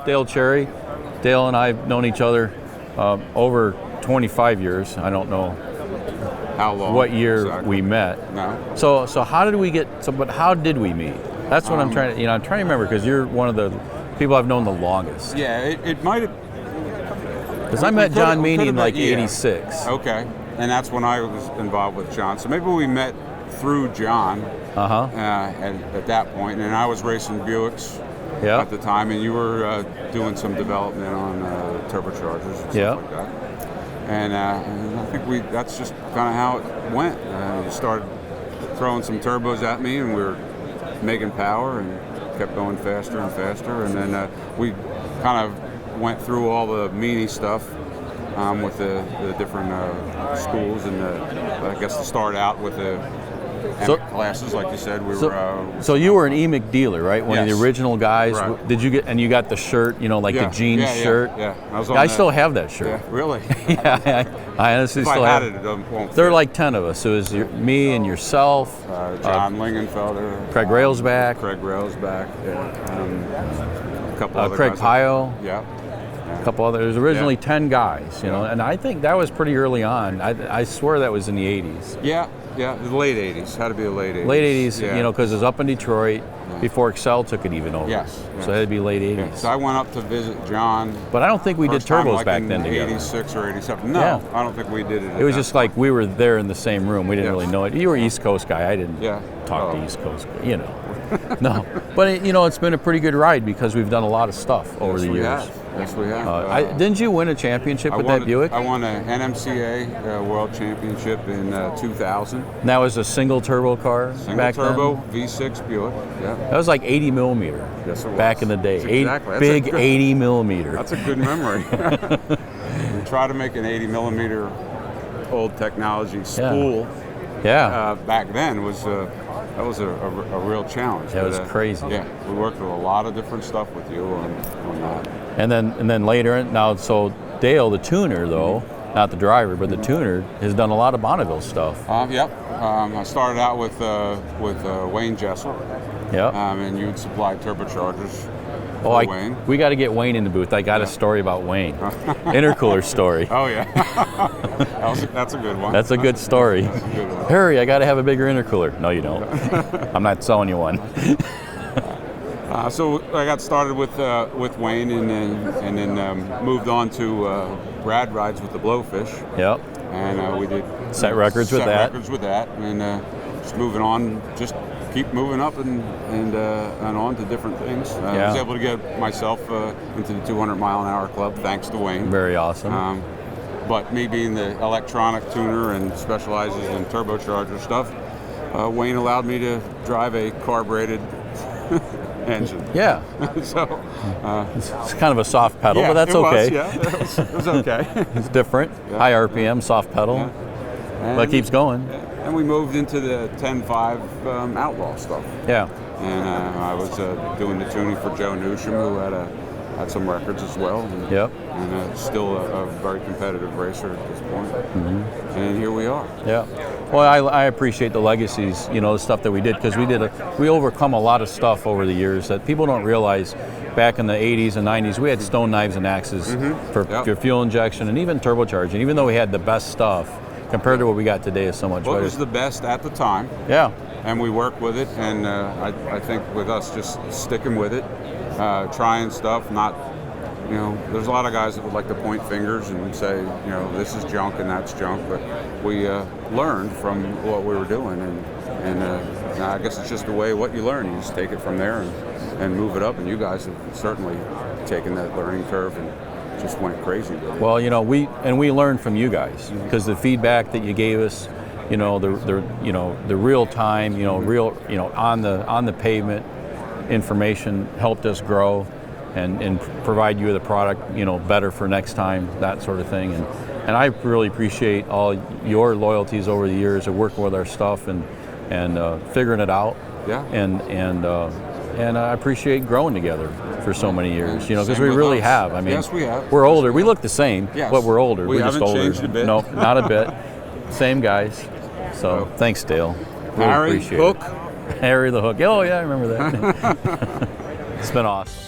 Dale Cherry. Dale and I have known each other over 25 years. I don't know how long, what year exactly we met. No. So how did we get? But how did we meet? That's what I'm trying to. I'm trying to remember because you're one of the people I've known the longest. Yeah, it might have. Because I met John Meany in like '86. Okay, and that's when I was involved with John. So maybe we met through John. At that point, and I was racing Buicks at the time, and you were doing some development on turbochargers and stuff like that. And I think that's just kind of how it went. You started throwing some turbos at me, and we were making power and kept going faster and faster. And then we kind of went through all the Meany stuff with the different schools, and I guess to start out with the classes, like you said, we were. So you were an EMIC dealer, right? One of the original guys. Right. Did you get? And you got the shirt, like the jeans shirt. Yeah. I still have that shirt. Yeah, really. I honestly still have it. There are like 10 of us. So it was me and yourself. John Lingenfelder. Craig Railsback. Yeah. A couple other Craig guys. Pyle. Yeah. A couple others. There was originally 10 guys, and I think that was pretty early on. I swear that was in the 80s. Yeah, the late 80s. Had to be the late 80s. Late 80s, because it was up in Detroit before Excel took it even over. Yes. So it had to be late 80s. Yeah. So I went up to visit John. But I don't think we did turbos back then together. 86 or 87. No, I don't think we did it. It was just like we were there in the same room. We didn't really know it. You were East Coast guy. I didn't talk to East Coast guy, No. But, it's been a pretty good ride because we've done a lot of stuff over the years. Yes, we have. Didn't you win a championship with that Buick? I won an NMCA World Championship in 2000. And that was a single turbo car back turbo then? V6 Buick, That was like 80 millimeter back in the day. Big 80 millimeter. That's a good memory. We try to make an 80 millimeter old technology spool. Back then was that was a real challenge. That was crazy. Yeah, we worked with a lot of different stuff with you on that. And then later, so Dale, the tuner though, not the driver, but the tuner, has done a lot of Bonneville stuff. I started out with Wayne Jessel. And you'd supply turbochargers. We got to get Wayne in the booth. I got a story about Wayne. Intercooler story. Oh yeah, that's a good one. That's a good story. That's a good one. Hurry, I got to have a bigger intercooler. No, you don't. I'm not selling you one. So I got started with Wayne, and then moved on to rad rides with the Blowfish. Yep. And we did set records with that, and just moving on, just keep moving up and on to different things. I was able to get myself into the 200-mile-an-hour club thanks to Wayne. Very awesome. But me being the electronic tuner and specializes in turbocharger stuff, Wayne allowed me to drive a carbureted engine. Yeah. So it's kind of a soft pedal, but that's okay. It was okay. It's different. High RPM, soft pedal, but it keeps going. And we moved into the 10.5 Outlaw stuff. Yeah. And I was doing the tuning for Joe Newsham, who had some records as well. And still a very competitive racer at this point. Mm-hmm. And here we are. Yeah. Well, I appreciate the legacies, the stuff that we did, because we overcome a lot of stuff over the years that people don't realize. Back in the 80s and 90s, we had stone knives and axes for fuel injection and even turbocharging. Even though we had the best stuff, compared to what we got today, is so much better. It was the best at the time. Yeah. And we worked with it, and I think with us just sticking with it, trying stuff, not, there's a lot of guys that would like to point fingers and say, this is junk and that's junk, but we learned from what we were doing, and I guess it's just the way what you learn. You just take it from there and move it up, and you guys have certainly taken that learning curve and just went crazy with it. Well, we learned from you guys, because the feedback that you gave us, the real time, real, on the pavement information helped us grow and provide you with a product, better for next time, that sort of thing. And I really appreciate all your loyalties over the years of working with our stuff and figuring it out. Yeah. And I appreciate growing together for so many years, because we really have. I mean, yes, we have. We're older. We look the same, but we're older. We we're haven't just older. Changed a bit. No, not a bit. Same guys. So thanks, Dale. Really Harry appreciate Hook. it. Harry the Hook. Oh yeah, I remember that. It's been awesome.